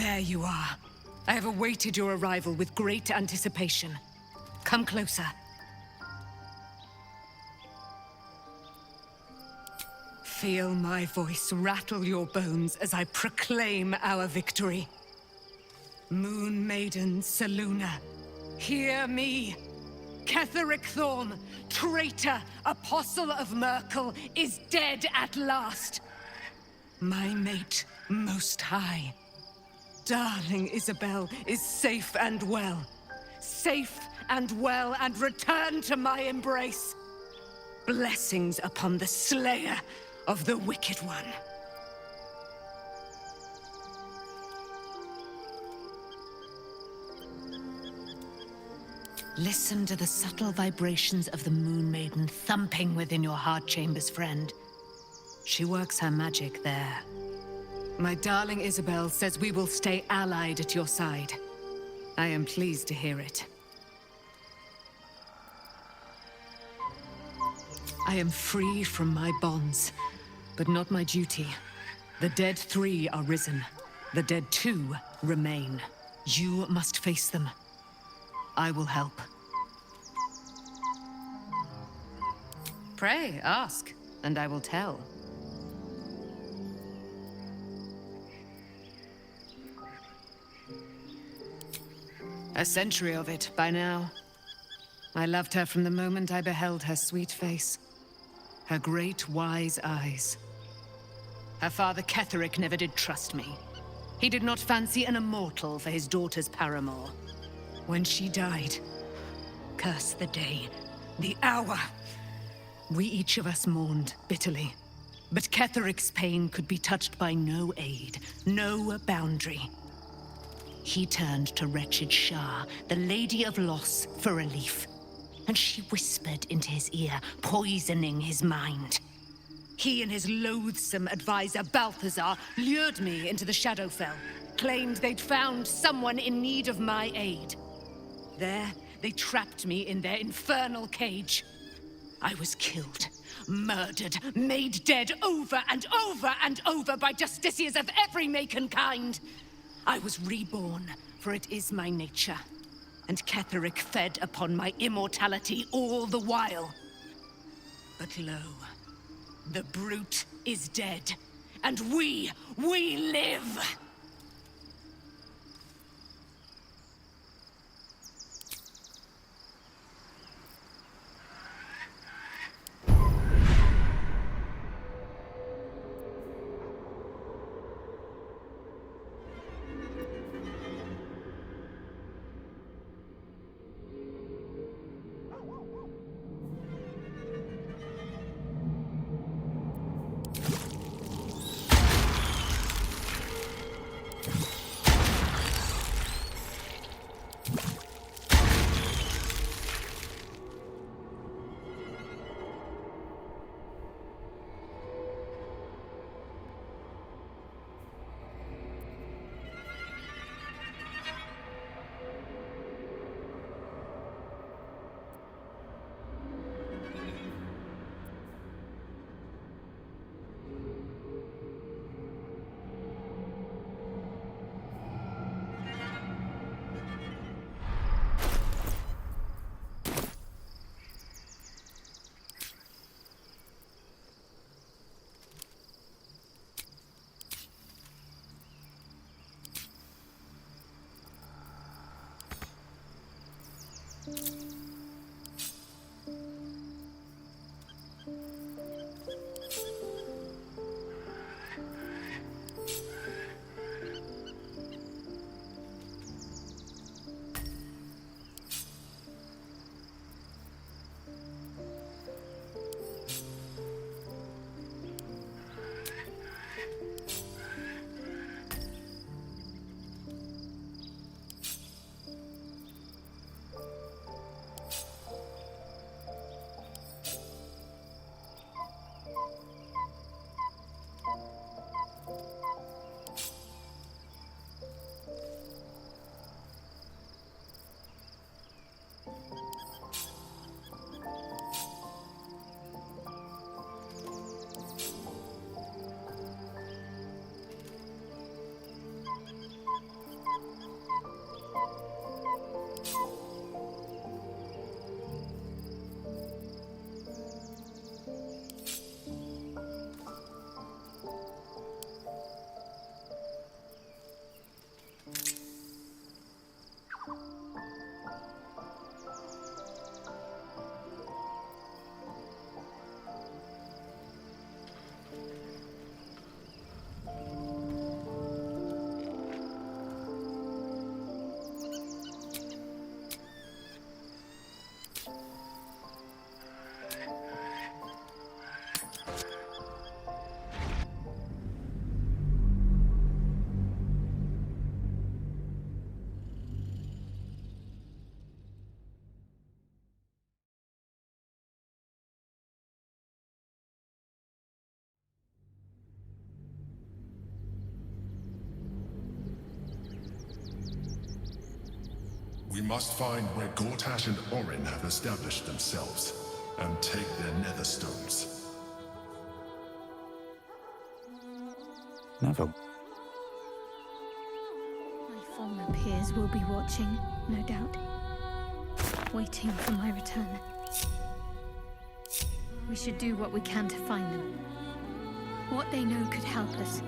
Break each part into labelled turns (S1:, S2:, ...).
S1: There you are. I have awaited your arrival with great anticipation. Come closer. Feel my voice rattle your bones as I proclaim our victory. Moon Maiden Selûne, hear me! Ketheric Thorm, traitor, apostle of Merkel, is dead at last! My mate, Most High. Darling Isabel is safe and well. Safe and well, and returned to my embrace. Blessings upon the slayer of the Wicked One. Listen to the subtle vibrations of the Moon Maiden thumping within your heart chambers, friend. She works her magic there. My darling Isabel says we will stay allied at your side. I am pleased to hear it. I am free from my bonds, but not my duty. The dead 3 are risen. The dead 2 remain. You must face them. I will help. Pray, ask, and I will tell. A century of it by now. I loved her from the moment I beheld her sweet face. Her great, wise eyes. Her father Ketheric never did trust me. He did not fancy an immortal for his daughter's paramour. When she died, curse the day, the hour. We each of us mourned bitterly. But Ketheric's pain could be touched by no aid, no boundary. He turned to wretched Shah, the Lady of Loss, for relief. And she whispered into his ear, poisoning his mind. He and his loathsome advisor, Balthazar, lured me into the Shadowfell, claimed they'd found someone in need of my aid. There, they trapped me in their infernal cage. I was killed, murdered, made dead over and over and over by justiciars of every make and kind. I was reborn, for it is my nature. And Ketheric fed upon my immortality all the while. But lo, the brute is dead, and we live!
S2: must find where Gortash and Orin have established themselves, and take their nether stones.
S3: Neville.
S4: My former peers will be watching, no doubt. Waiting for my return. We should do what we can to find them. What they know could help us.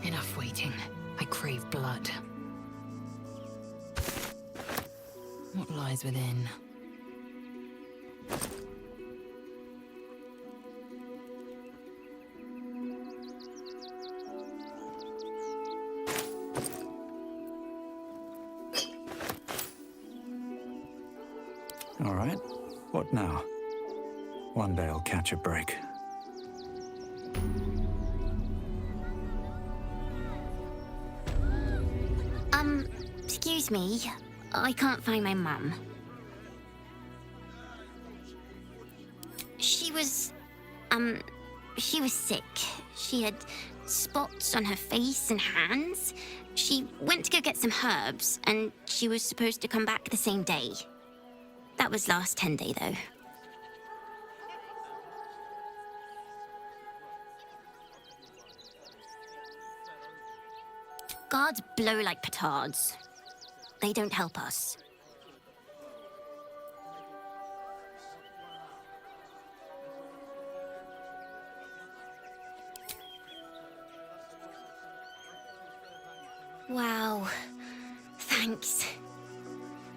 S5: Enough waiting. I crave blood. What lies within?
S3: All right. What now? One day I'll catch a break.
S6: Excuse me. I can't find my mum. She was sick. She had spots on her face and hands. She went to go get some herbs, and she was supposed to come back the same day. That was last 10 day, though. Guards blow like petards. They don't help us. Wow. Thanks.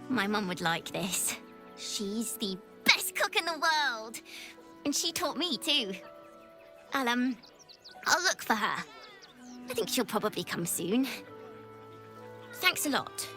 S6: My mum would like this. She's the best cook in the world. And she taught me too. I'll look for her. I think she'll probably come soon. Thanks a lot.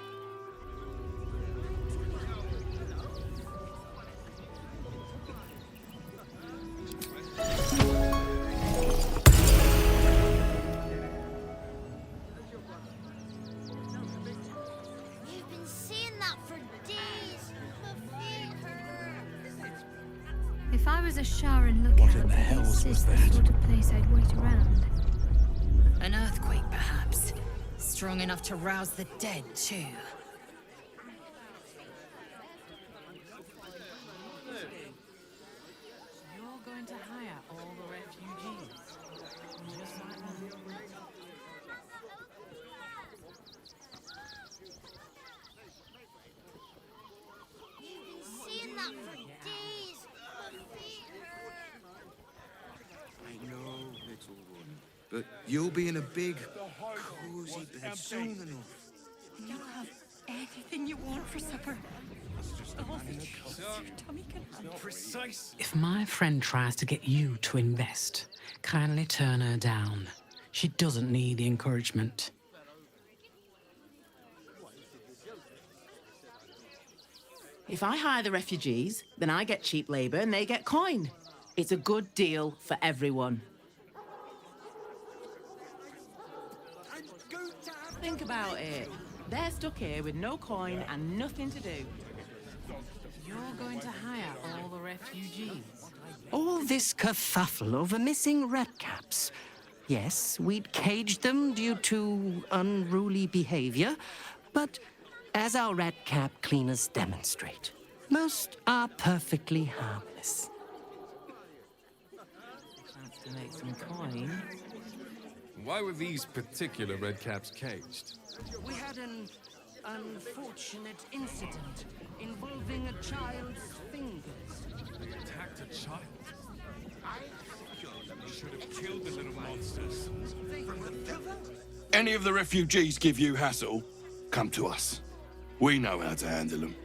S7: You've been seeing that for days. My feet hurt.
S4: If I was a Sharon lookout,
S3: What in the hells
S4: this
S3: was
S4: is the
S3: that?
S4: sort of place I'd wait around.
S5: An earthquake, perhaps. Strong enough to rouse the dead, too.
S8: You're going to hire all the refugees. Just like that.
S7: You've been seeing that for days. My feet hurt.
S9: I know, little one, but you'll be in a big, cozy bed soon enough.
S5: You'll have anything you want for supper. All the treats your tummy can handle.
S8: Precise.
S10: If my friend tries to get you to invest, kindly turn her down. She doesn't need the encouragement.
S11: If I hire the refugees, then I get cheap labor and they get coin. It's a good deal for everyone. Think about it. They're stuck here with no coin and nothing to do.
S8: You're going to hire all the refugees.
S10: All this kerfuffle over missing red caps. Yes, we'd caged them due to unruly behavior, but as our red cap cleaners demonstrate, most are perfectly harmless.
S11: Chance to make some coin.
S12: Why were these particular redcaps caged?
S10: We had an unfortunate incident involving a child's fingers.
S12: They attacked a child. You should have killed the little monsters.
S13: Any of the refugees give you hassle, come to us. We know how to handle them.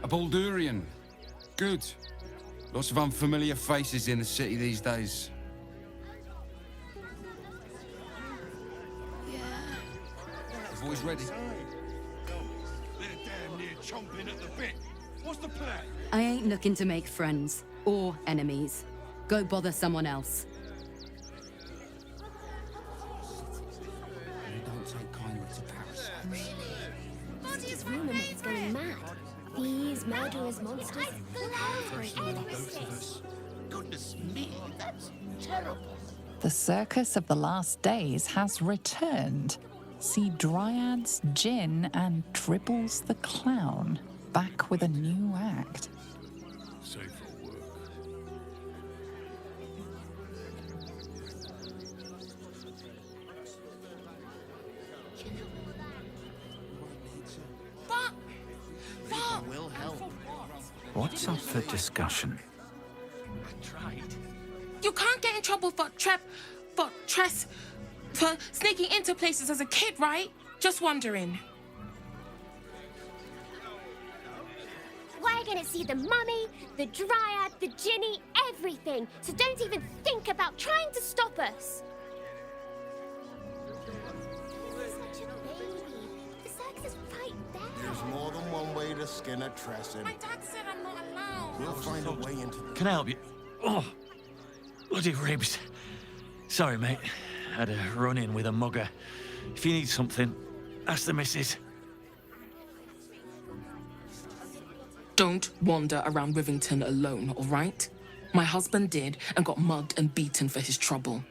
S9: A Baldurian. Good. Lots of unfamiliar faces in the city these days. The boys ready?
S13: They're damn near chomping at the bit. What's the plan?
S14: I ain't looking to make friends or enemies. Go bother someone else.
S9: You don't take kindly to parasites.
S7: These murderous monsters.
S15: Goodness me, that's terrible.
S16: The circus of the last days has returned. See Dryads, Jinn, and Dribbles the Clown back with a new act.
S2: Safe for work.
S15: Will help.
S3: What's up for discussion?
S5: You can't get in trouble for sneaking into places as a kid, right? Just wondering.
S7: We're gonna see the mummy, the dryad, the ginny, everything. So don't even think about trying to stop us. Such a baby. The circus is right there.
S15: There's more than one way to skin a Tresson.
S5: My dad said I'm not allowed.
S15: We'll find a way into the...
S17: Can I help you? Oh, bloody ribs. Sorry, mate. Had a run-in with a mugger. If you need something, ask the missus.
S5: Don't wander around Rivington alone, all right? My husband did and got mugged and beaten for his trouble.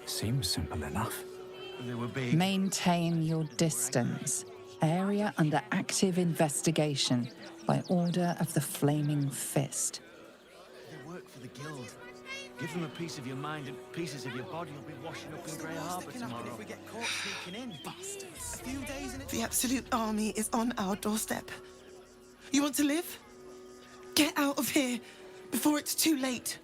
S3: Seems simple enough.
S17: They were big.
S16: Maintain your distance. Area under active investigation by order of the Flaming Fist.
S17: They work for the guild. Give them a piece of your mind and pieces of your body will be washing up in Grey Harbour tomorrow. If we get caught sneaking in, bastards. A few days and
S18: The Absolute Army is on our doorstep. You want to live? Get out of here before it's too late.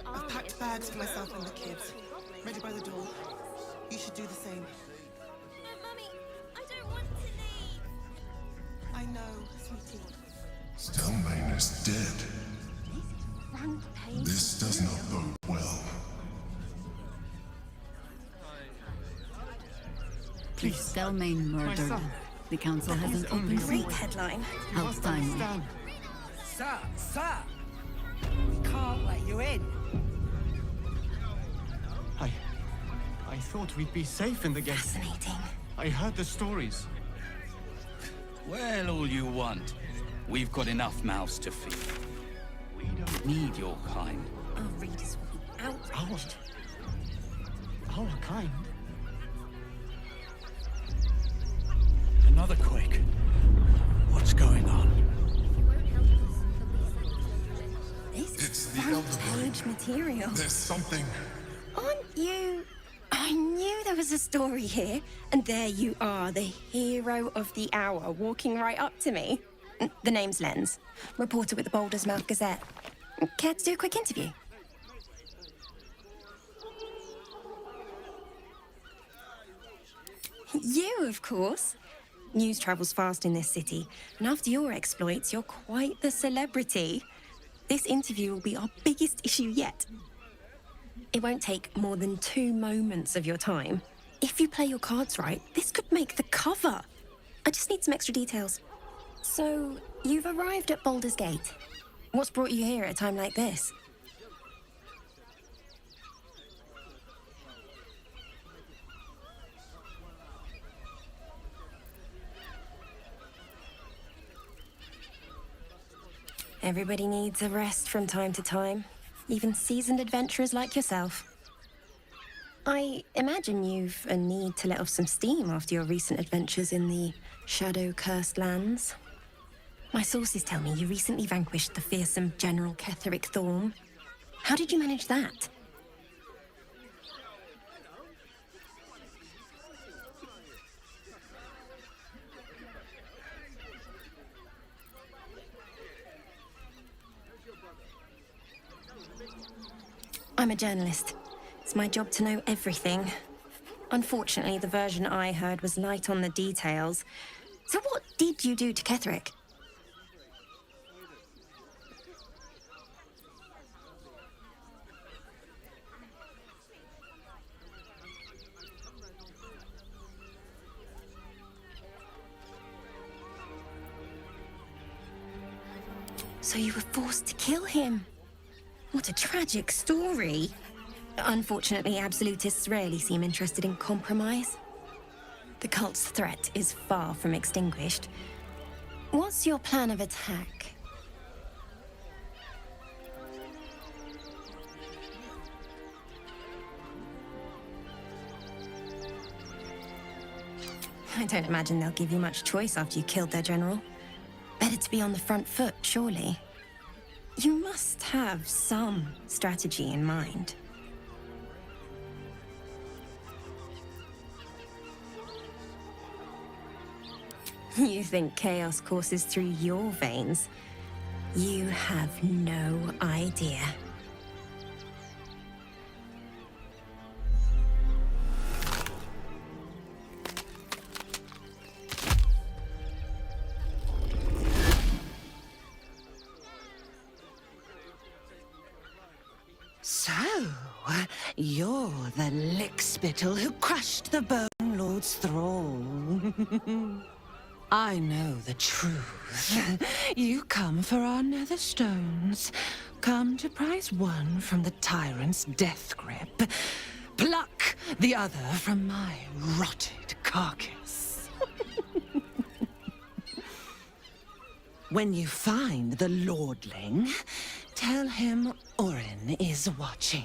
S18: I've packed bags for myself and the kids. Ready by the door. You should do the same.
S7: No, Mummy, I don't want to leave.
S18: I know, sweetie.
S2: Stelmane is dead. This does not bode well.
S14: Please, Stelmane murdered. The council has an open
S4: Great headline.
S14: How timely.
S19: Sir! We can't let you in.
S20: I thought we'd be safe in the guest.
S4: Fascinating.
S20: I heard the stories.
S21: Well, all you want. We've got enough mouths to feed. We don't need your kind.
S4: Our readers will be outraged.
S20: Our kind?
S3: Another quake. What's going on?
S4: This
S2: It's
S4: is
S2: the Elder
S4: front-page material.
S2: There's something.
S4: Aren't you... I knew there was a story here, and there you are, the hero of the hour, walking right up to me. The name's Lens, reporter with the Baldur's Mouth Gazette. Care to do a quick interview? You, of course. News travels fast in this city, and after your exploits, you're quite the celebrity. This interview will be our biggest issue yet. It won't take more than 2 moments of your time. If you play your cards right, this could make the cover. I just need some extra details. So, you've arrived at Baldur's Gate. What's brought you here at a time like this? Everybody needs a rest from time to time, even seasoned adventurers like yourself. I imagine you've a need to let off some steam after your recent adventures in the shadow-cursed lands. My sources tell me you recently vanquished the fearsome General Ketheric Thorn. How did you manage that? I'm a journalist. It's my job to know everything. Unfortunately, the version I heard was light on the details. So what did you do to Ketheric? So you were forced to kill him? What a tragic story. Unfortunately, absolutists rarely seem interested in compromise. The cult's threat is far from extinguished. What's your plan of attack? I don't imagine they'll give you much choice after you killed their general. Better to be on the front foot, surely. You must have some strategy in mind. You think chaos courses through your veins? You have no idea.
S1: So, you're the lickspittle who crushed the Bone Lord's thrall. I know the truth. You come for our nether stones. Come to prize one from the tyrant's death grip. Pluck the other from my rotted carcass. When you find the lordling, tell him Orin is watching.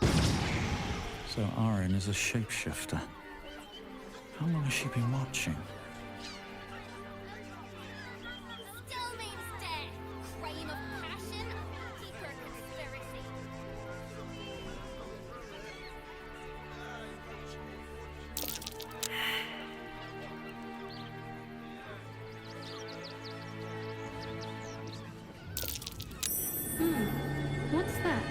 S3: So Arin is a shapeshifter. How long has she been watching?
S7: Still means death. Crime of passion, deeper conspiracy.
S22: What's that?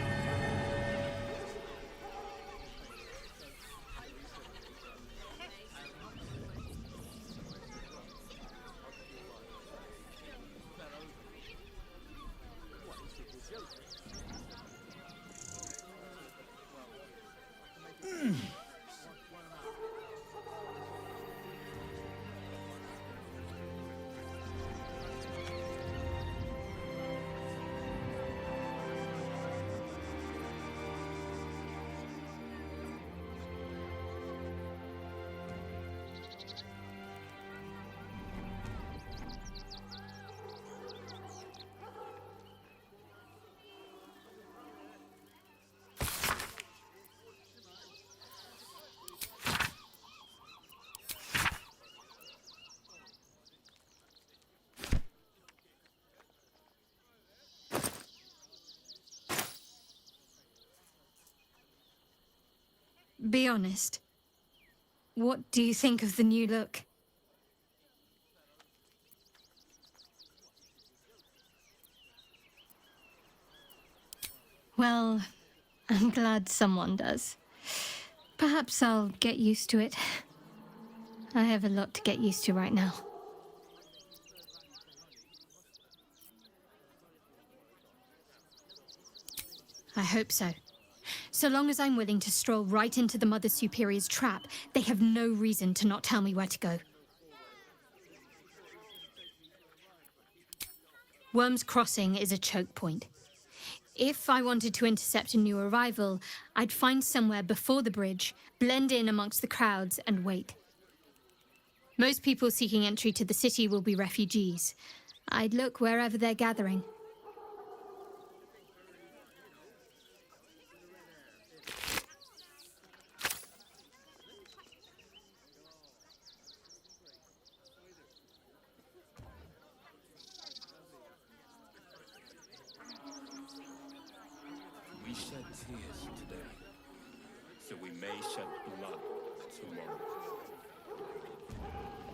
S23: Be honest. What do you think of the new look? Well, I'm glad someone does. Perhaps I'll get used to it. I have a lot to get used to right now. I hope so. So long as I'm willing to stroll right into the Mother Superior's trap, they have no reason to not tell me where to go. Worm's Crossing is a choke point. If I wanted to intercept a new arrival, I'd find somewhere before the bridge, blend in amongst the crowds, and wait. Most people seeking entry to the city will be refugees. I'd look wherever they're gathering.
S24: We shed tears today, so we may shed blood tomorrow.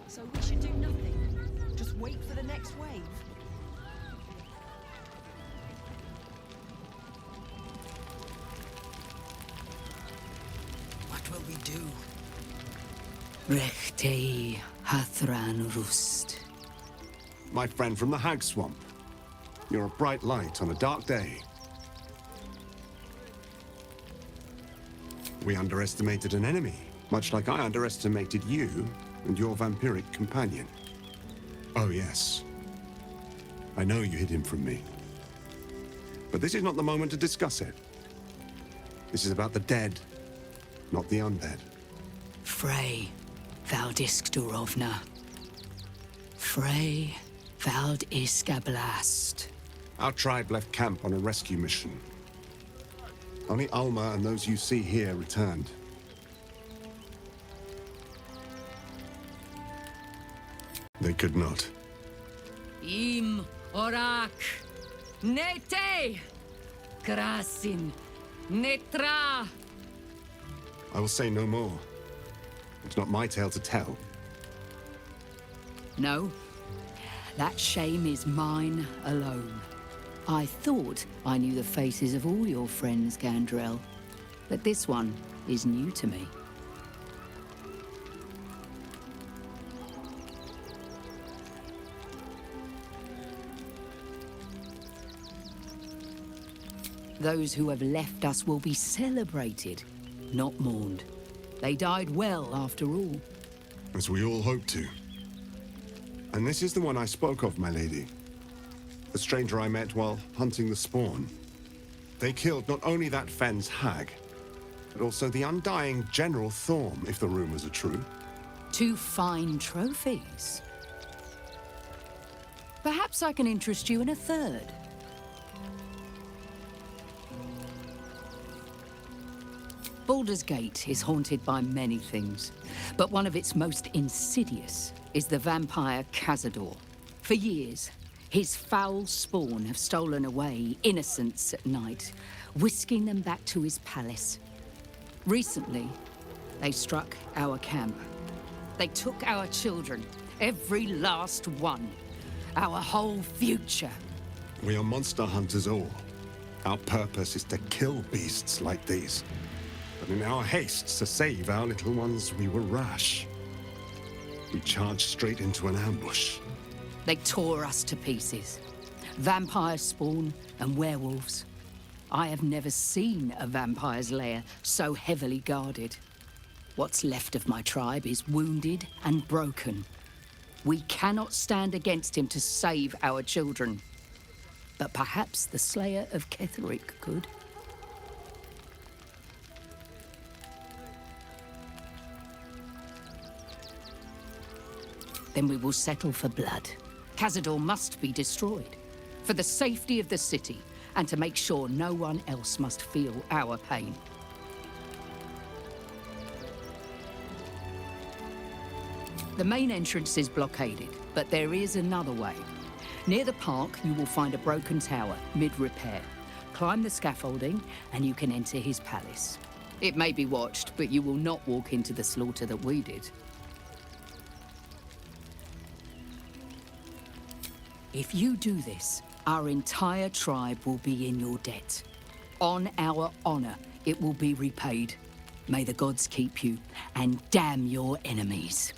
S25: So we should do nothing? Just wait for the next wave?
S1: What will we do?
S10: Rechtei Hathran Rust.
S26: My friend from the Hag Swamp. You're a bright light on a dark day. We underestimated an enemy, much like I underestimated you and your vampiric companion. Oh yes. I know you hid him from me. But this is not the moment to discuss it. This is about the dead, not the undead.
S6: Frey, Valdiskdurovna. Frey, Valdiskablast.
S26: Our tribe left camp on a rescue mission. Only Alma and those you see here returned. They could not.
S6: Im orak. Nete. Krasin. Netra.
S26: I will say no more. It's not my tale to tell.
S6: No. That shame is mine alone. I thought I knew the faces of all your friends, Gandrel. But this one is new to me. Those who have left us will be celebrated, not mourned. They died well, after all.
S26: As we all hope to. And this is the one I spoke of, my lady. The stranger I met while hunting the spawn. They killed not only that Fenn's hag, but also the undying General Thorm, if the rumors are true.
S6: 2 fine trophies. Perhaps I can interest you in a third. Baldur's Gate is haunted by many things, but one of its most insidious is the vampire Cazador. For years, his foul spawn have stolen away innocents at night, whisking them back to his palace. Recently, they struck our camp. They took our children, every last one, our whole future.
S26: We are monster hunters all. Our purpose is to kill beasts like these. But in our haste to save our little ones, we were rash. We charged straight into an ambush.
S6: They tore us to pieces. Vampire spawn and werewolves. I have never seen a vampire's lair so heavily guarded. What's left of my tribe is wounded and broken. We cannot stand against him to save our children. But perhaps the Slayer of Ketheric could. Then we will settle for blood. Cazador must be destroyed. For the safety of the city, and to make sure no one else must feel our pain. The main entrance is blockaded, but there is another way. Near the park, you will find a broken tower, mid-repair. Climb the scaffolding, and you can enter his palace. It may be watched, but you will not walk into the slaughter that we did. If you do this, our entire tribe will be in your debt. On our honor, it will be repaid. May the gods keep you, and damn your enemies.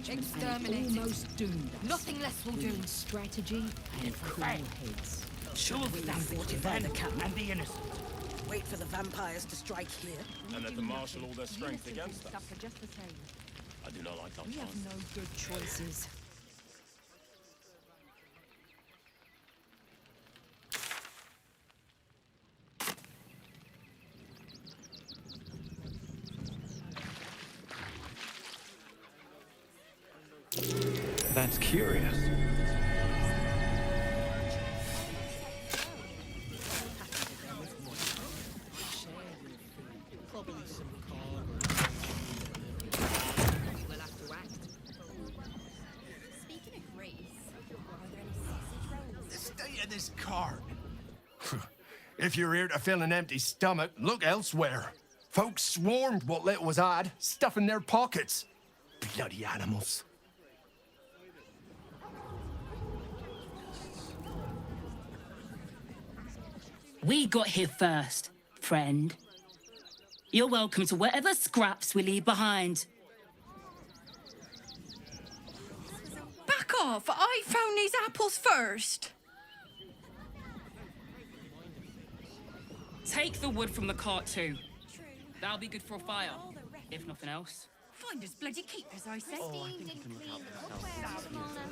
S14: Exterminated.
S6: Almost doomed us.
S14: Nothing less will do.
S6: Strategy and cool heads.
S19: Sure, we land fortify the camp and the innocent. Wait for the vampires to strike here.
S24: And let them marshal all their strength against us.
S14: Just the same.
S24: I do not like our
S14: We have
S24: chances.
S14: no good choices.
S3: That's curious.
S17: The state of this cart. If you're here to fill an empty stomach, look elsewhere. Folks swarmed what little was had, stuffing their pockets. Bloody animals.
S8: We got here first, friend. You're welcome to whatever scraps we leave behind.
S11: Back off! I found these apples first.
S8: Take the wood from the cart too. That'll be good for a fire, if nothing else.
S11: Find us bloody keepers, I say.
S17: Oh, I think you can look out for yourself.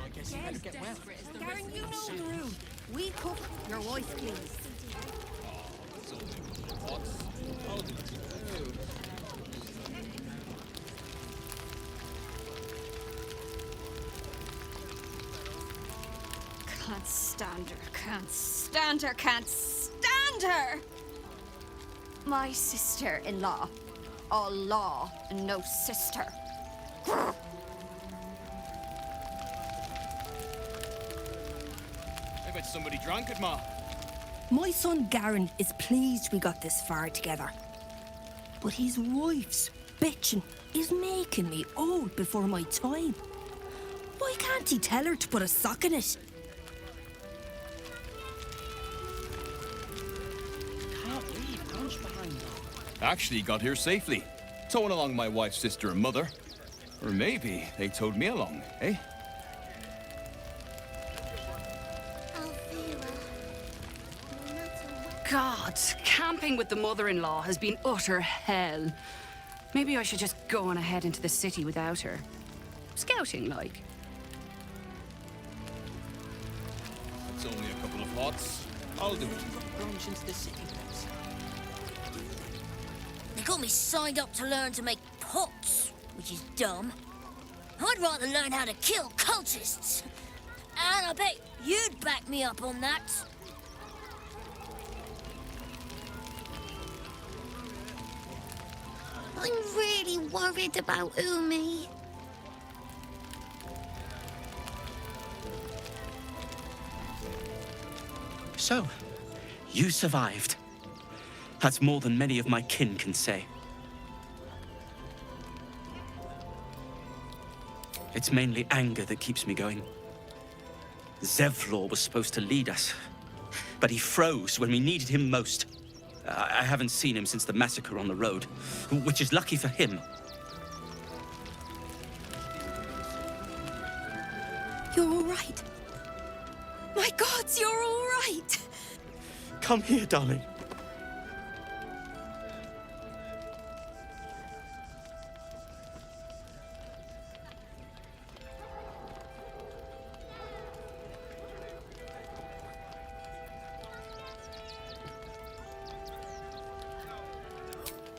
S19: I guess you better get well.
S14: Garen, you know the room. We cook your wife, please.
S5: Can't stand her, can't stand her, can't stand her! My sister-in-law. All law and no sister. Grr.
S21: I bet somebody drank it, Ma.
S9: My son Garen is pleased we got this far together. But his wife's bitching is making me old before my time. Why can't he tell her to put a sock in it?
S19: Can't leave lunch behind them.
S21: Actually got here safely. Towing along my wife's sister and mother. Or maybe they towed me along, eh?
S14: God, camping with the mother-in-law has been utter hell. Maybe I should just go on ahead into the city without her. Scouting, like.
S21: It's only a couple of pots. I'll do it.
S19: Brunch into the city, please.
S12: They got me signed up to learn to make pots, which is dumb. I'd rather learn how to kill cultists. And I bet you'd back me up on that. I'm really worried about Umi.
S13: So, you survived. That's more than many of my kin can say. It's mainly anger that keeps me going. Zevlor was supposed to lead us, but he froze when we needed him most. I haven't seen him since the massacre on the road, which is lucky for him.
S9: You're all right. My gods, you're all right.
S13: Come here, darling.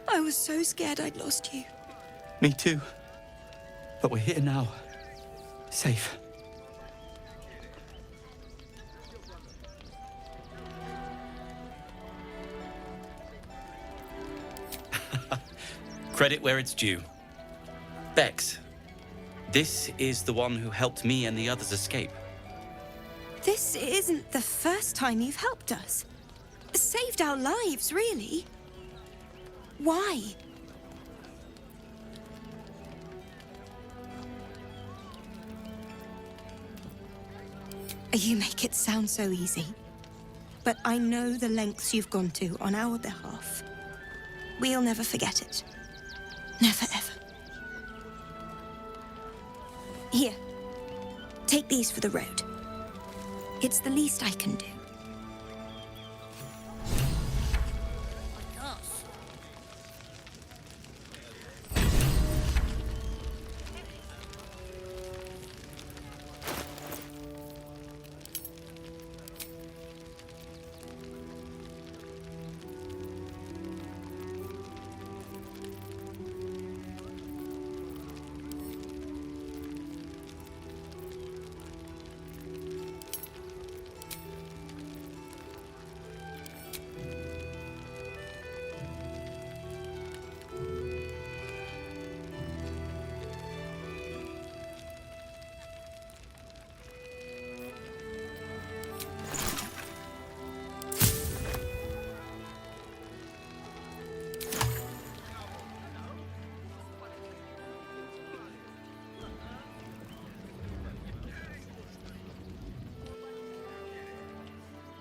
S9: I was so scared I'd lost you.
S13: Me too. But we're here now. Safe. Credit where it's due. Bex, this is the one who helped me and the others escape.
S9: This isn't the first time you've helped us. Saved our lives, really. Why? You make it sound so easy. But I know the lengths you've gone to on our behalf. We'll never forget it. Never, ever. Here. Take these for the road. It's the least I can do.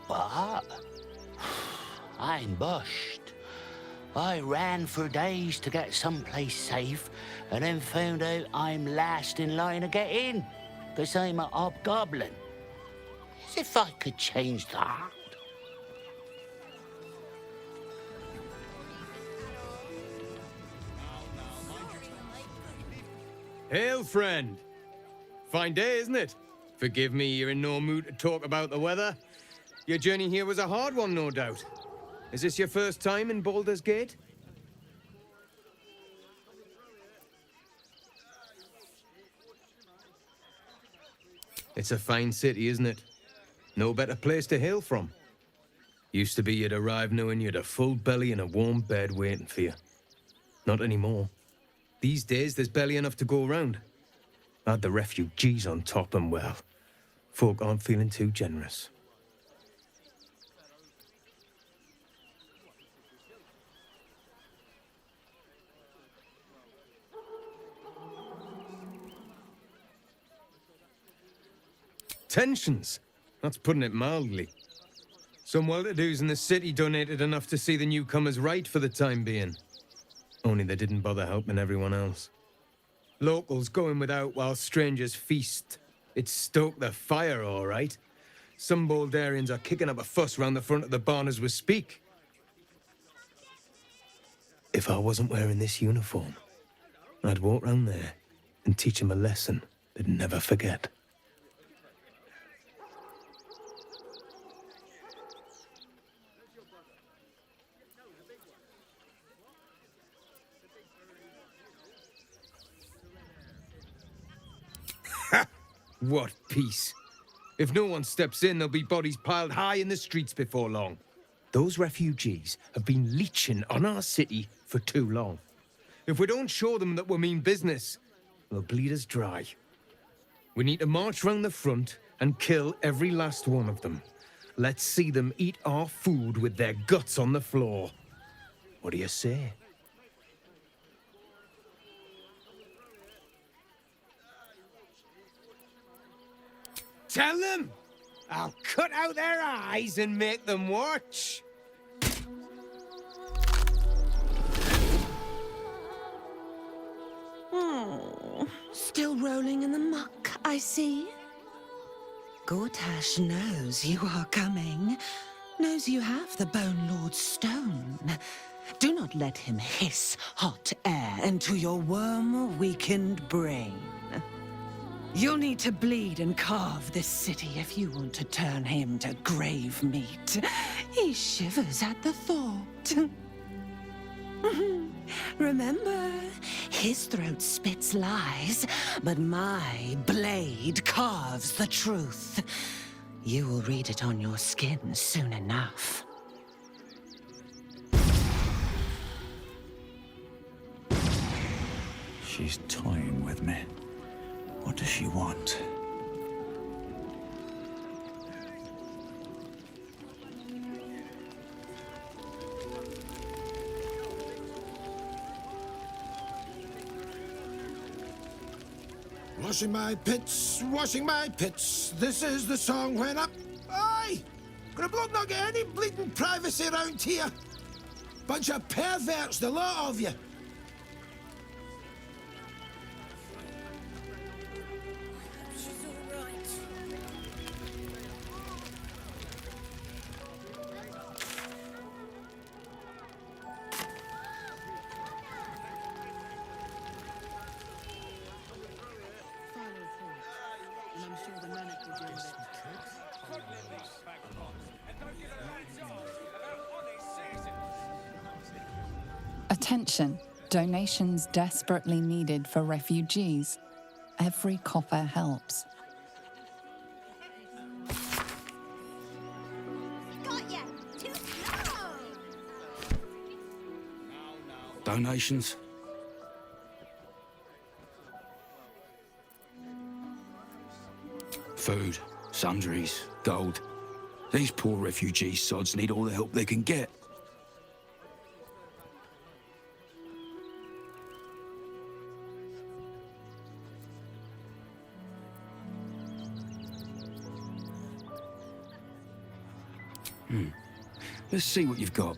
S15: What? I'm bushed. I ran for days to get someplace safe, and then found out I'm last in line to get in, because I'm a hobgoblin. As if I could change that.
S22: Hail, friend. Fine day, isn't it?
S2: Forgive me, you're in no mood to talk about the weather. Your journey here was a hard one, no doubt. Is this your first time in Baldur's Gate? It's a fine city, isn't it? No better place to hail from. Used to be you'd arrive knowing you'd a full belly and a warm bed waiting for you. Not anymore. These days, there's barely enough to go around. Add the refugees on top and, well, folk aren't feeling too generous. Tensions. That's putting it mildly. Some well-to-dos in the city donated enough to see the newcomers right for the time being. Only they didn't bother helping everyone else. Locals going without while strangers feast. It stoked the fire, all right. Some Baldurians are kicking up a fuss round the front of the barn as we speak. If I wasn't wearing this uniform, I'd walk round there and teach them a lesson they'd never forget. What peace. If no one steps in, there'll be bodies piled high in the streets before long. Those refugees have been leeching on our city for too long. If we don't show them that we mean business, they'll bleed us dry. We need to march round the front and kill every last one of them. Let's see them eat our food with their guts on the floor. What do you say? Tell them! I'll cut out their eyes and make them watch!
S1: Oh, still rolling in the muck, I see. Gortash knows you are coming. Knows you have the Bone Lord's stone. Do not let him hiss hot air into your worm-weakened brain. You'll need to bleed and carve this city if you want to turn him to grave meat. He shivers at the thought. Remember, his throat spits lies, but my blade carves the truth. You will read it on your skin soon enough.
S3: She's toying with me. What does she want?
S17: Washing my pits, this is the song when up. Aye! Could a bloke not get any bleeding privacy around here? Bunch of perverts, the lot of you.
S4: Attention, donations desperately needed for refugees. Every copper helps.
S12: Got ya! Too slow!
S21: Donations? Food, sundries, gold. These poor refugee sods need all the help they can get. Let's see what you've got.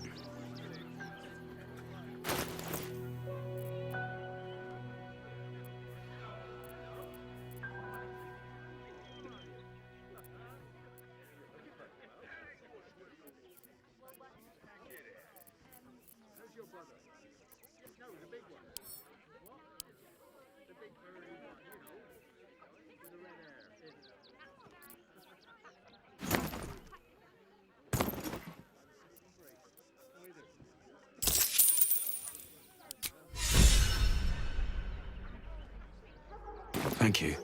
S7: Thank you.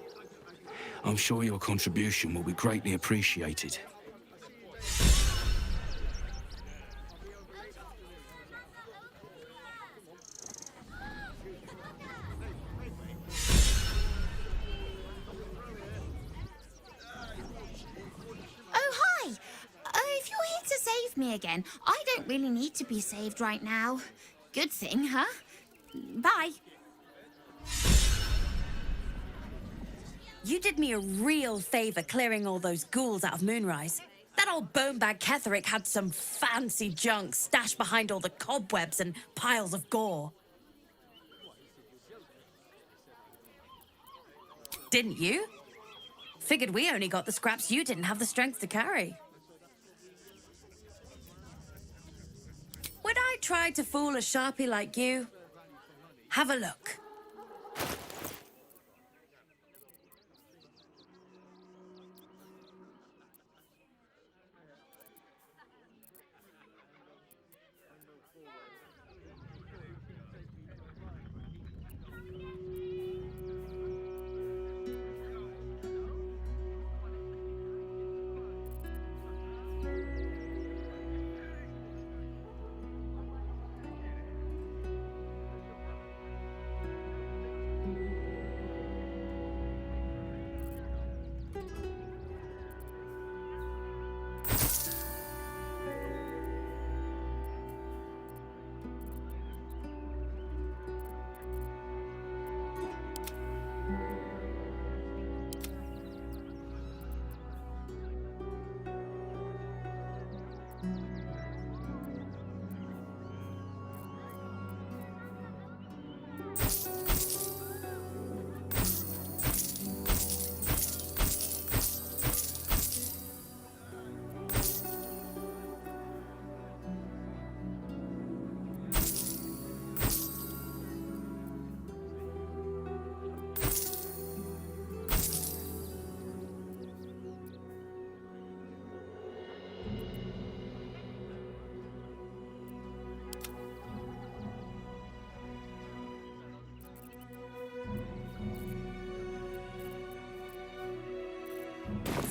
S7: I'm sure your contribution will be greatly appreciated.
S16: Oh, hi! If you're here to save me again, I don't really need to be saved right now. Good thing, huh? Bye.
S18: You did me a real favor clearing all those ghouls out of Moonrise. That old bonebag Ketherick had some fancy junk stashed behind all the cobwebs and piles of gore. Didn't you? Figured we only got the scraps you didn't have the strength to carry. Would I try to fool a sharpie like you? Have a look.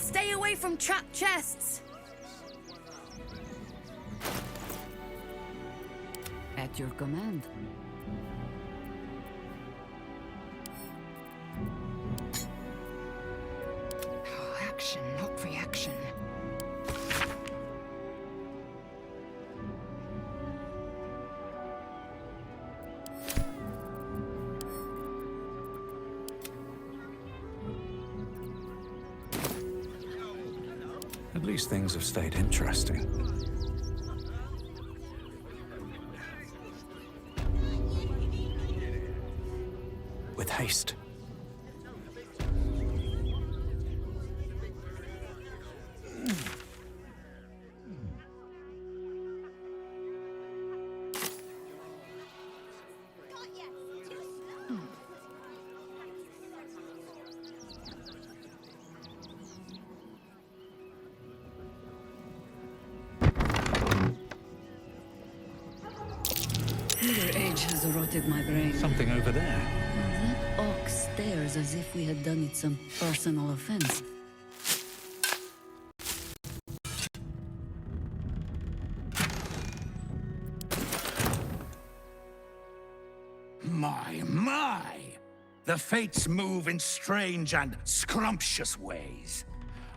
S18: Stay away from trapped chests.
S6: At your command.
S1: Action, not reaction.
S3: At least things have stayed interesting. With haste.
S20: Neither age has rotted my brain.
S3: Something over there.
S20: That ox stares as if we had done it some personal offense.
S22: My! The fates move in strange and scrumptious ways.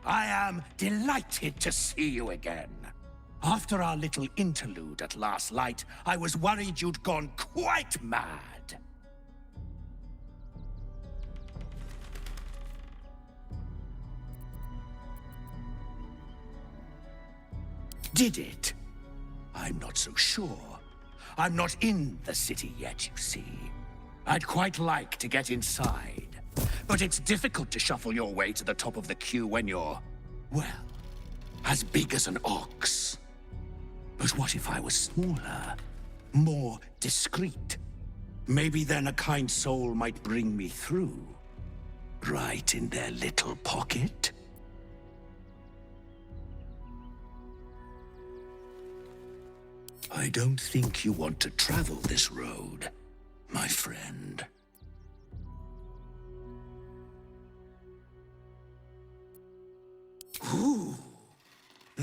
S22: I am delighted to see you again. After our little interlude at last light, I was worried you'd gone quite mad. Did it? I'm not so sure. I'm not in the city yet, you see. I'd quite like to get inside. But it's difficult to shuffle your way to the top of the queue when you're, well, as big as an ox. But what if I was smaller? More discreet? Maybe then a kind soul might bring me through. Right in their little pocket? I don't think you want to travel this road, my friend.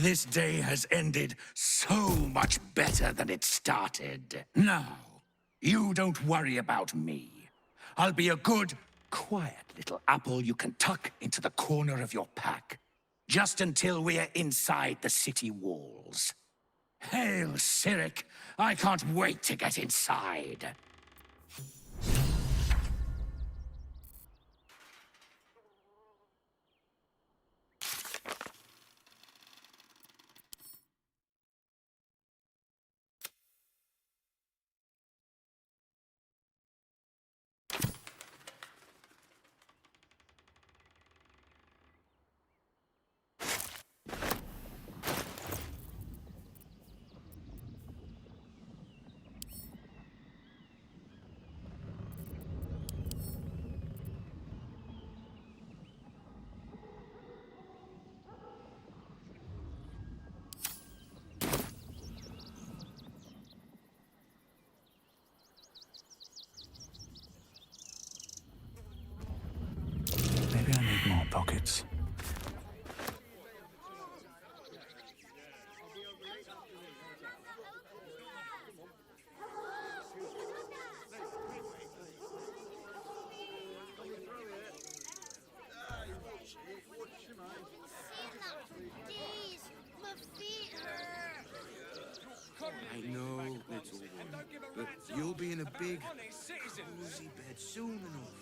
S22: This day has ended so much better than it started. Now, you don't worry about me. I'll be a good, quiet little apple you can tuck into the corner of your pack, just until we're inside the city walls. Hail, Cyric! I can't wait to get inside.
S3: Maybe I need more pockets.
S7: I know, little one, but you'll be in a big, cozy bed soon enough.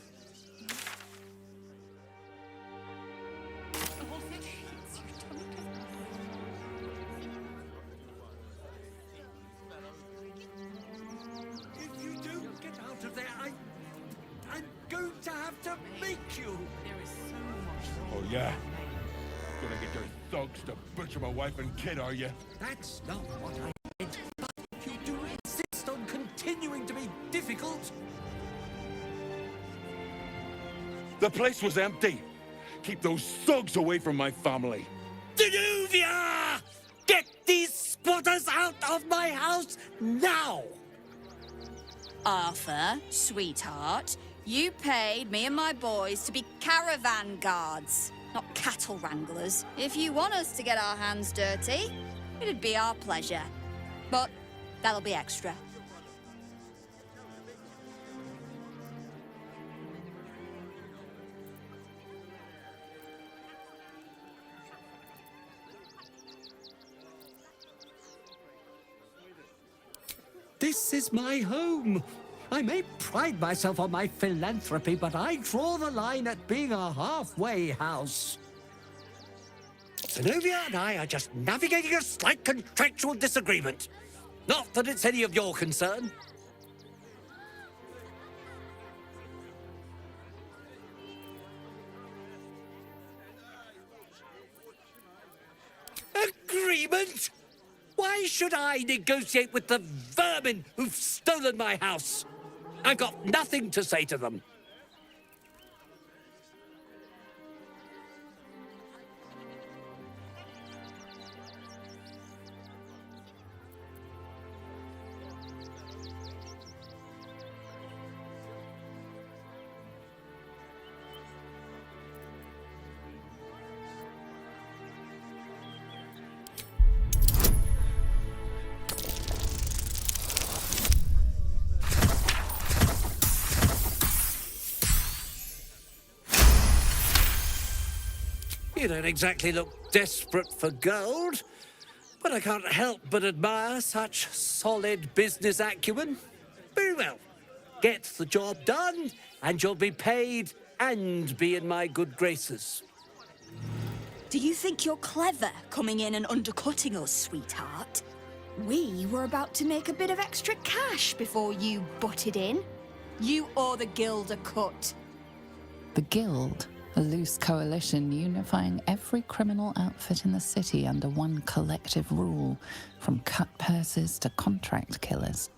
S19: If you don't get out of there, I'm going to have to make you. There is so much.
S8: Oh, yeah? Gonna get your thugs to butcher my wife and kid, are you?
S19: That's not what I meant. But if you do insist on continuing to be difficult,
S8: The place was empty. Keep those thugs away from my family.
S19: Danuvia! Get these squatters out of my house now!
S5: Arthur, sweetheart, you paid me and my boys to be caravan guards, not cattle wranglers. If you want us to get our hands dirty, it'd be our pleasure. But that'll be extra.
S19: This is my home. I may pride myself on my philanthropy, but I draw the line at being a halfway house. Zenobia and I are just navigating a slight contractual disagreement. Not that it's any of your concern. Agreement? Why should I negotiate with the vermin who've stolen my house? I've got nothing to say to them. You don't exactly look desperate for gold, but I can't help but admire such solid business acumen. Very well. Get the job done, and you'll be paid and be in my good graces.
S5: Do you think you're clever coming in and undercutting us, sweetheart? We were about to make a bit of extra cash before you butted in. You owe the guild a cut.
S4: The Guild, a loose coalition unifying every criminal outfit in the city under one collective rule, from cut purses to contract killers.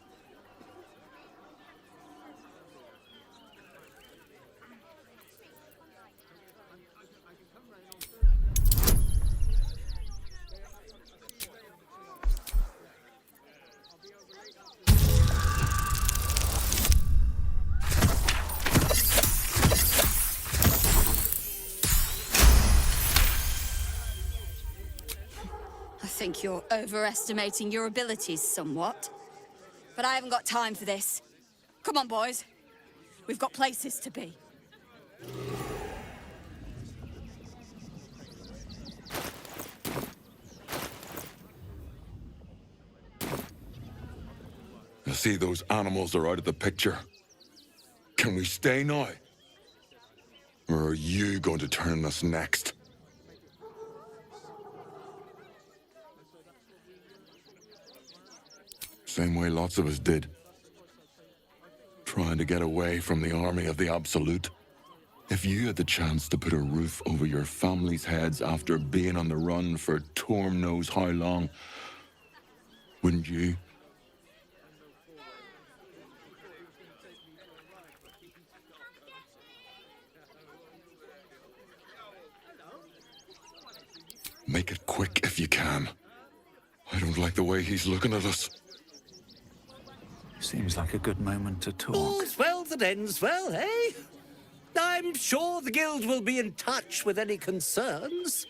S5: think you're overestimating your abilities somewhat. But I haven't got time for this. Come on, boys. We've got places to be.
S8: I see those animals are out of the picture. Can we stay now? Or are you going to turn us next? Same way lots of us did. Trying to get away from the army of the Absolute. If you had the chance to put a roof over your family's heads after being on the run for Torm knows how long, wouldn't you? Make it quick if you can. I don't like the way he's looking at us.
S3: Seems like a good moment to talk.
S19: All's well that ends well, eh? I'm sure the guild will be in touch with any concerns.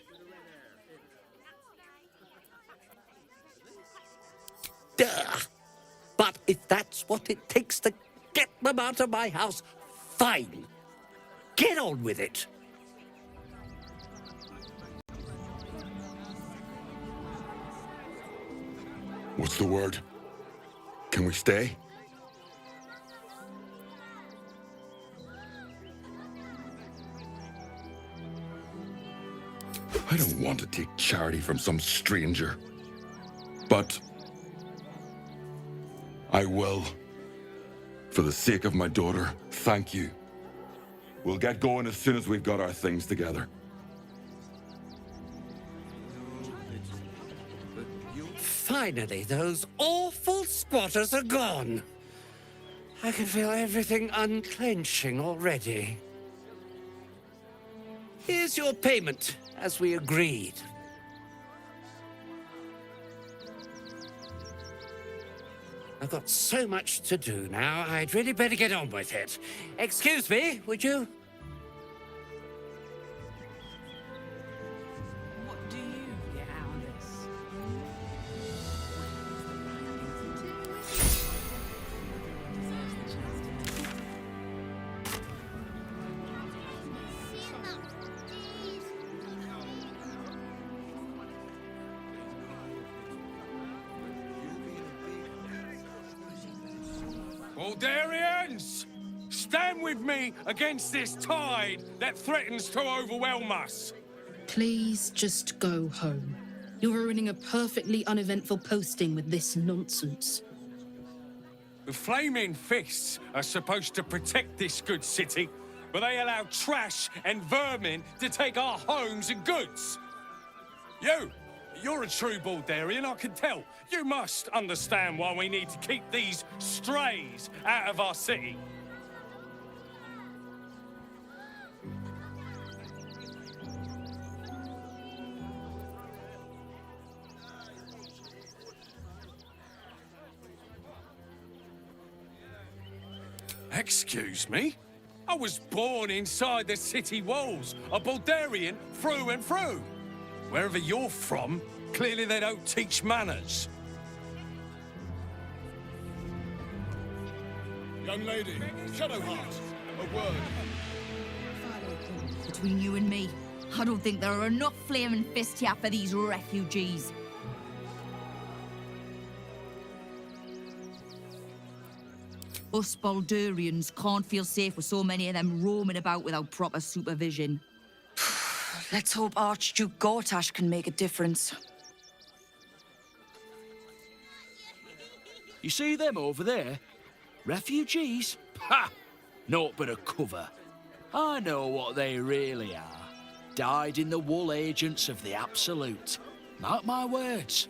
S19: Duh. But if that's what it takes to get them out of my house, fine. Get on with it.
S8: What's the word? Can we stay? I don't want to take charity from some stranger. But I will. For the sake of my daughter, thank you. We'll get going as soon as we've got our things together.
S19: Finally, those awful squatters are gone. I can feel everything unclenching already. Here's your payment, as we agreed. I've got so much to do now, I'd really better get on with it. Excuse me, would you?
S14: What do you get out of this?
S8: Baldurians! Stand with me against this tide that threatens to overwhelm us.
S10: Please just go home. You're ruining a perfectly uneventful posting with this nonsense.
S8: The Flaming Fists are supposed to protect this good city, but they allow trash and vermin to take our homes and goods. You're a true Baldurian, I can tell. You must understand why we need to keep these strays out of our city. Excuse me? I was born inside the city walls, a Baldurian through and through. Wherever you're from, clearly they don't teach manners.
S11: Young lady, Shadowheart, a word.
S23: Between you and me, I don't think there are enough Flaming Fists here for these refugees. Us Baldurians can't feel safe with so many of them roaming about without proper supervision.
S14: Let's hope Archduke Gortash can make a difference.
S24: You see them over there? Refugees? Ha! Naught but a cover. I know what they really are. Dyed-in-the-wool agents of the Absolute. Mark my words.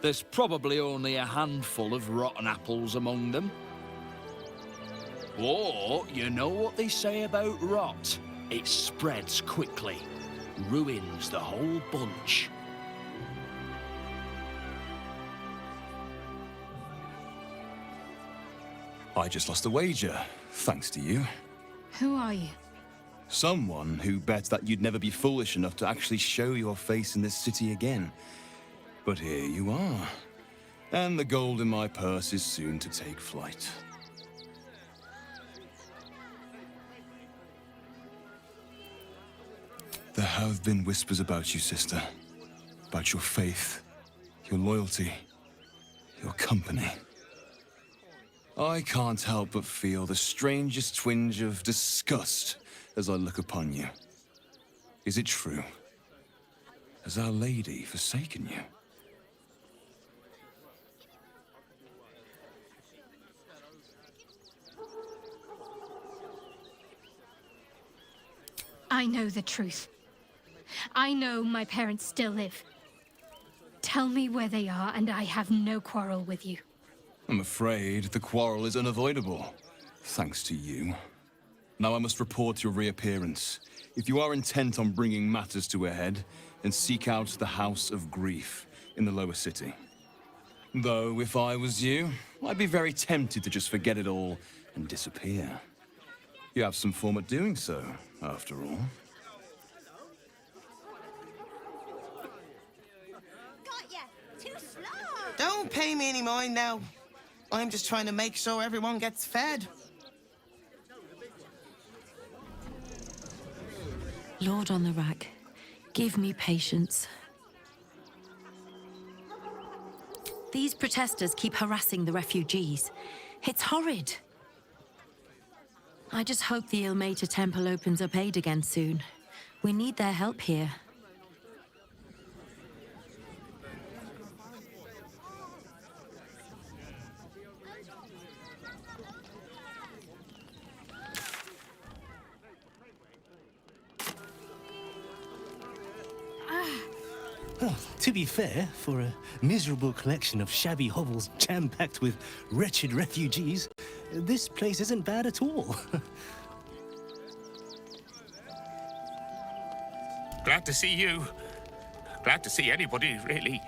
S24: There's probably only a handful of rotten apples among them. Or, you know what they say about rot? It spreads quickly. Ruins the whole bunch.
S3: I just lost a wager, thanks to you.
S23: Who are you?
S21: Someone who bet that you'd never be foolish enough to actually show your face in this city again. But here you are. And the gold in my purse is soon to take flight. There have been whispers about you, sister. About your faith, your loyalty, your company. I can't help but feel the strangest twinge of disgust as I look upon you. Is it true? Has Our Lady forsaken you?
S2: I know the truth. I know my parents still live. Tell me where they are, and I have no quarrel with you.
S21: I'm afraid the quarrel is unavoidable, thanks to you. Now I must report your reappearance. If you are intent on bringing matters to a head, then seek out the House of Grief in the lower city. Though, if I was you, I'd be very tempted to just forget it all and disappear. You have some form at doing so, after all.
S9: Don't pay me any mind now. I'm just trying to make sure everyone gets fed.
S18: Lord on the rack, give me patience. These protesters keep harassing the refugees. It's horrid. I just hope the Ilmater Temple opens up aid again soon. We need their help here.
S13: Well, to be fair, for a miserable collection of shabby hovels jam-packed with wretched refugees, this place isn't bad at all.
S15: Glad to see you. Glad to see anybody, really.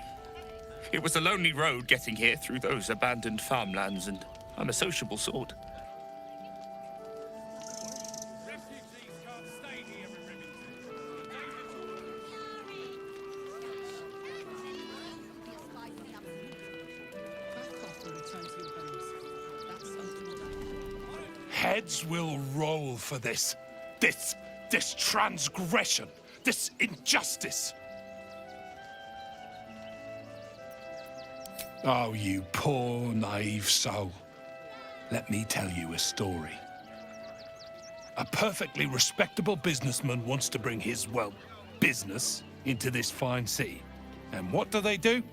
S15: It was a lonely road getting here through those abandoned farmlands, and I'm a sociable sort.
S11: Heads will roll for this transgression, this injustice. Oh, you poor, naive soul. Let me tell you a story. A perfectly respectable businessman wants to bring his, well, business into this fine city. And what do?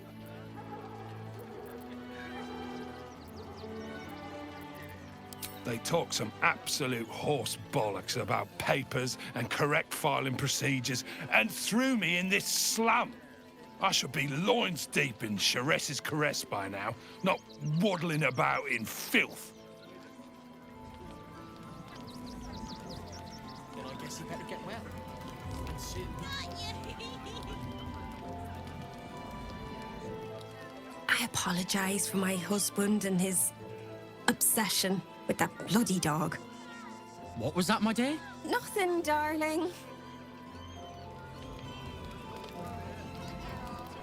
S11: They talk some absolute horse bollocks about papers and correct filing procedures and threw me in this slum. I should be loins deep in Chares's caress by now, not waddling about in filth.
S25: Then I guess you better get well. And soon.
S26: I apologize for my husband and his obsession with that bloody dog.
S25: What was that, my dear?
S26: Nothing, darling.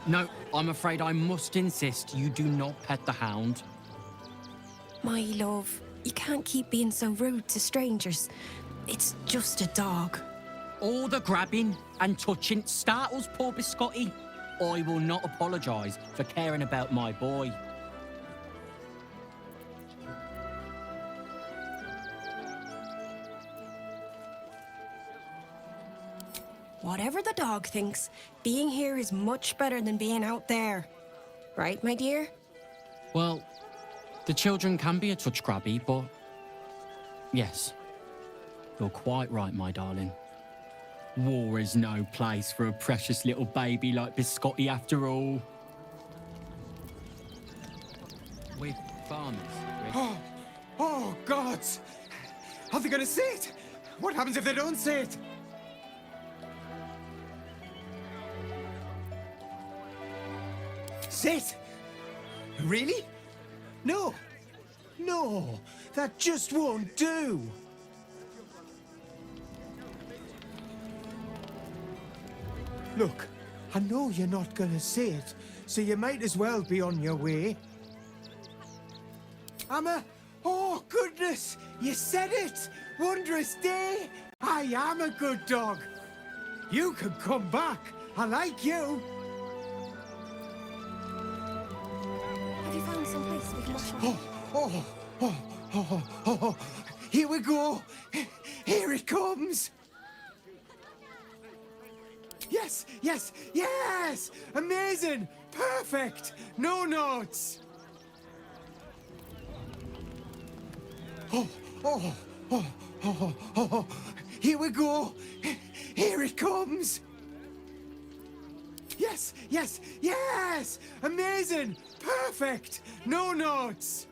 S25: No, I'm afraid I must insist you do not pet the hound.
S26: My love, you can't keep being so rude to strangers. It's just a dog.
S25: All the grabbing and touching startles poor Biscotti. I will not apologise for caring about my boy.
S26: Whatever the dog thinks, being here is much better than being out there. Right, my dear?
S25: Well, the children can be a touch grabby, but... yes, you're quite right, my darling. War is no place for a precious little baby like Biscotti after all. We're farmers.
S27: Oh, God! Are they gonna see it? What happens if they don't see it? Sit? Really? No. No, that just won't do. Look, I know you're not gonna say it, so you might as well be on your way. Oh, goodness! You said it! Wondrous day! I am a good dog. You can come back. I like you.
S26: Have you found some place we can wash
S27: Oh. Here we go. Here it comes. Yes, yes, yes! Amazing! Perfect! No notes! Oh. Here we go! Here it comes! Yes, yes, yes! Amazing! Perfect! No notes!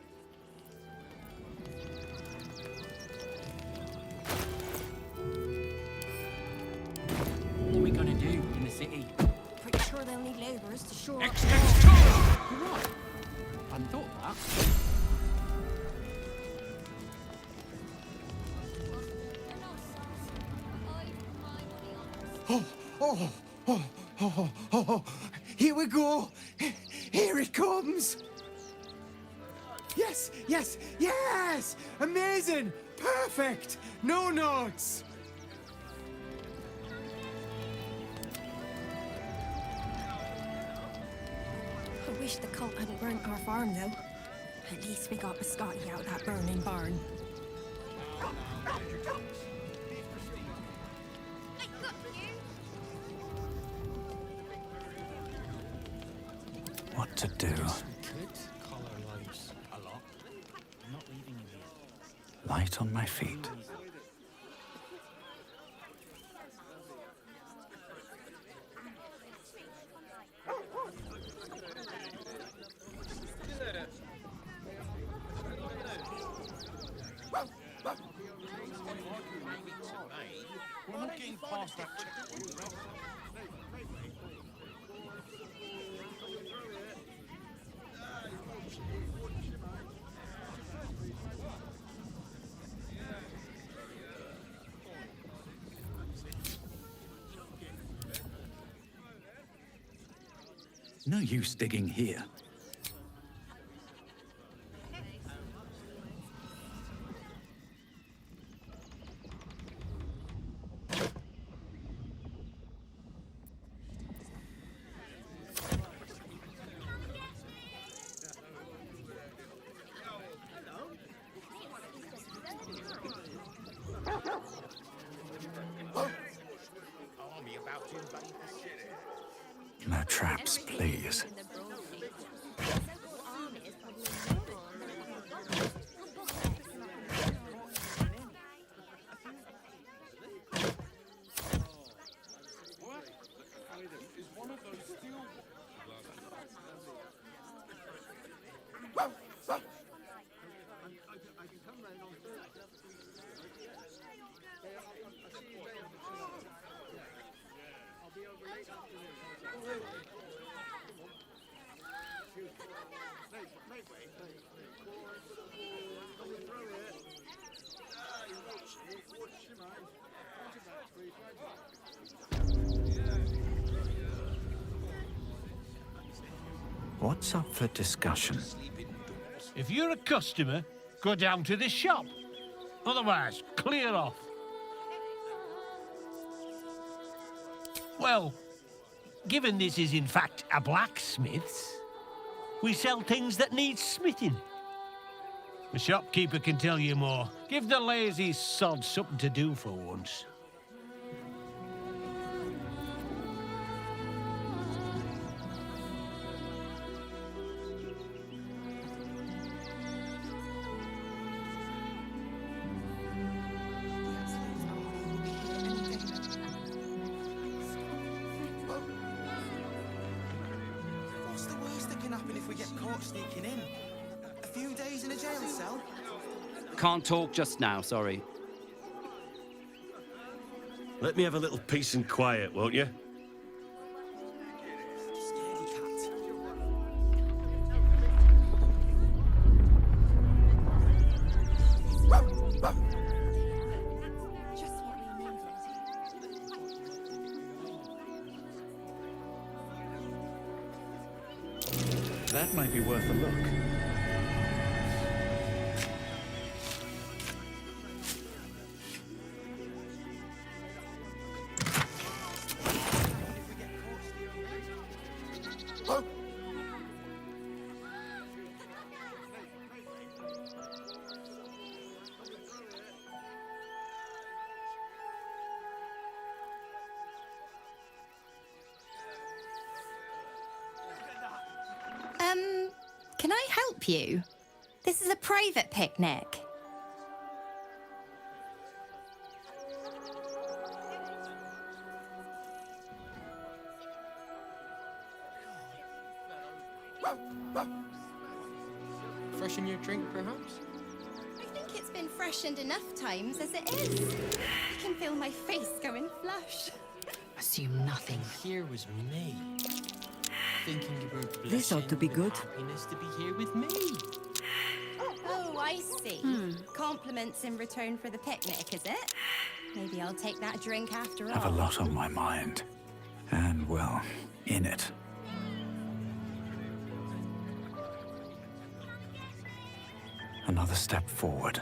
S25: What are we gonna do in the city?
S26: Pretty sure they'll need labourers to shore up.
S25: You're right. I hadn't thought of that.
S27: Here we go! Here it comes! Yes, yes, yes! Amazing! Perfect! No notes!
S26: I wish the cult hadn't burnt our farm, though. At least we got Biscotti out of that burning barn.
S3: What to do? Light on my feet.
S7: We're not getting past that checkpoint.
S3: No use digging here. No traps, please. What's up for discussion?
S1: If you're a customer, go down to the shop. Otherwise, clear off. Well, given this is in fact a blacksmith's, we sell things that need smithing. The shopkeeper can tell you more. Give the lazy sod something to do for once.
S9: What's the worst that can happen if we get caught sneaking in? A few days in a jail cell?
S6: Can't talk just now, sorry.
S12: Let me have a little peace and quiet, won't you?
S3: That might be worth a look.
S4: Can I help you? This is a private picnic.
S5: Freshen your drink, perhaps?
S4: I think it's been freshened enough times as it is. I can feel my face going flush.
S5: Assume nothing. Here was me. Thinking about
S23: This ought to be good.
S5: happiness to be here with me.
S4: Oh, I see. Compliments in return for the picnic, is it? Maybe I'll take that drink after all.
S3: I have a lot on my mind. And, well, in it. Another step forward.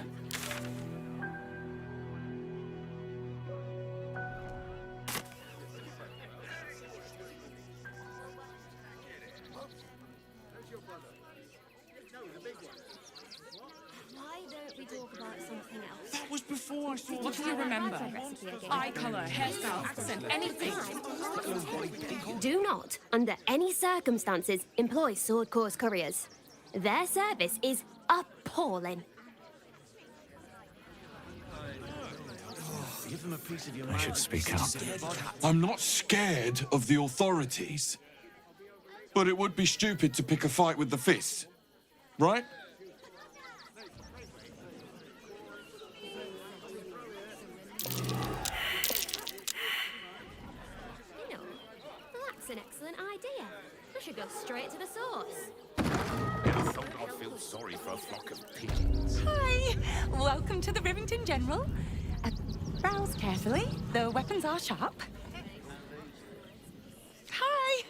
S16: Why don't we talk about something else?
S8: That was before I saw
S16: What
S8: the
S16: do you remember?
S8: Eye colour, hairstyle, accent, anything.
S16: Do not, under any circumstances, employ sword course couriers. Their service is appalling.
S12: Give them a piece of your
S3: I should speak up.
S11: I'm not scared of the authorities. But it would be stupid to pick a fight with the fist. Right?
S16: You know, that's an excellent idea. I should go straight to the source.
S15: I thought I'd feel sorry for a flock of pigeons.
S17: Hi! Welcome to the Rivington General. Browse carefully. The weapons are sharp. Hi!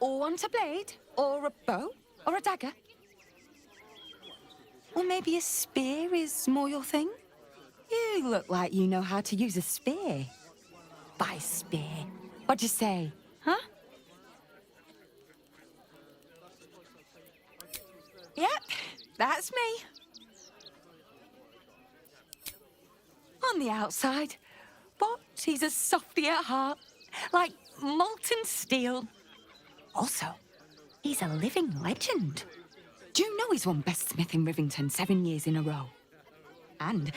S17: Want a blade? Or a bow? Or a dagger? Or maybe a spear is more your thing? You look like you know how to use a spear. By spear. What'd you say? Huh? Yep, that's me. On the outside, but he's a softy at heart, like molten steel. Also, he's a living legend. Do you know he's won Best Smith in Rivington 7 years in a row? And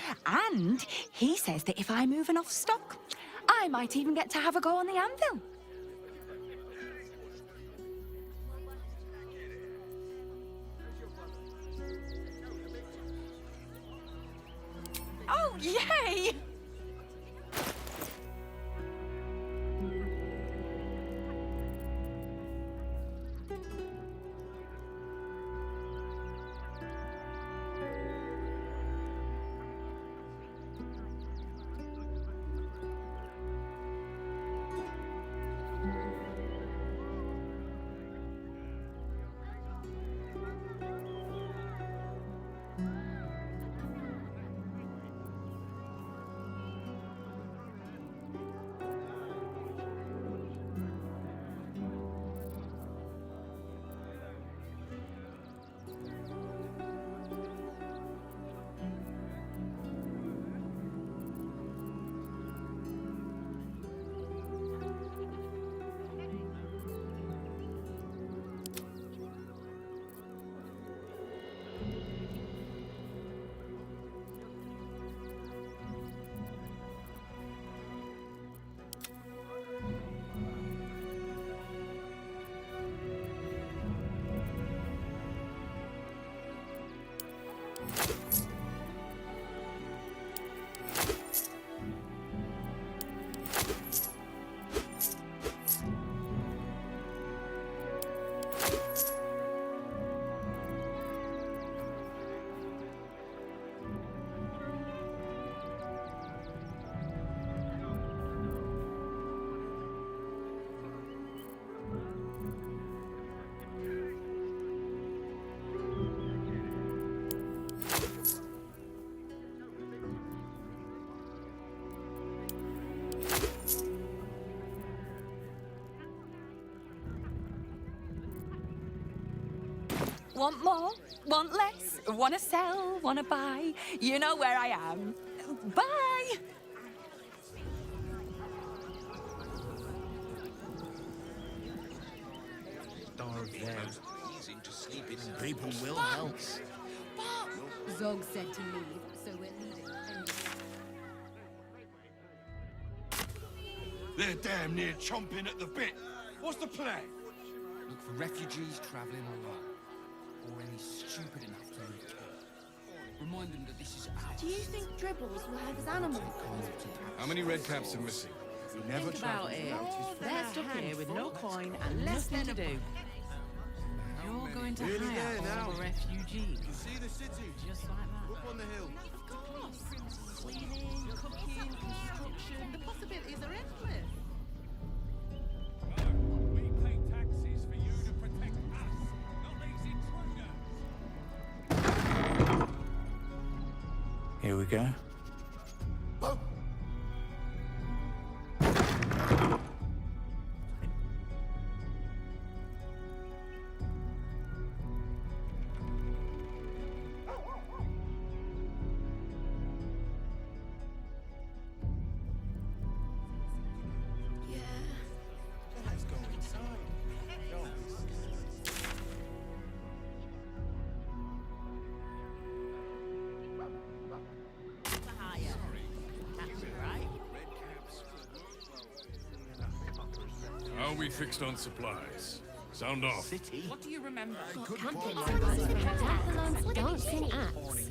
S17: he says that if I move enough stock, I might even get to have a go on the anvil. Oh, yay! Want more? Want less? Wanna sell? Wanna buy? You know where I am. Bye!
S7: Starve there. Easy to sleep in. People will help.
S2: Zog said to leave, so we're leaving.
S7: They're damn near chomping at the bit. What's the plan?
S10: Look for refugees travelling alone, or any stupid enough to leave camp. Remind them that this is ours.
S2: Do you think dribbles will have his animal?
S21: How many red caps are missing?
S2: We never
S14: Think about it. They're stuck here with no coin and nothing to do. You're going to
S7: Nearly
S14: hire
S7: there now.
S14: all the refugees.
S7: You see the city?
S14: Just like that.
S7: Up on the hill.
S14: Of course. Cleaning, cooking, construction. The possibilities are endless.
S8: We pay taxes for you to protect us, not these intruders.
S3: Here we go.
S7: Let's go inside.
S8: How are we fixed on supplies? Sound off.
S14: What do you remember?
S16: Dancing acts.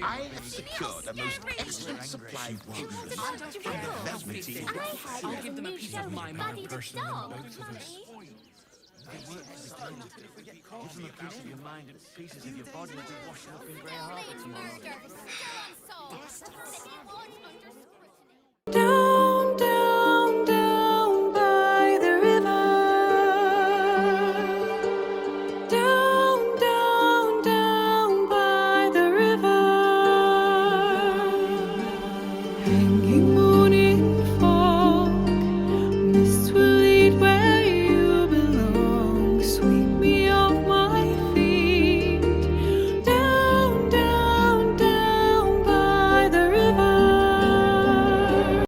S7: I have secured a most excellent supply of weapons and a velvet tea.
S14: I'll give them a piece of my mind.
S7: Personally, both of us.
S1: Give them a piece of your mind and pieces of your body will be washing up in grey harbour tomorrow.
S2: Murder. Still unsolved.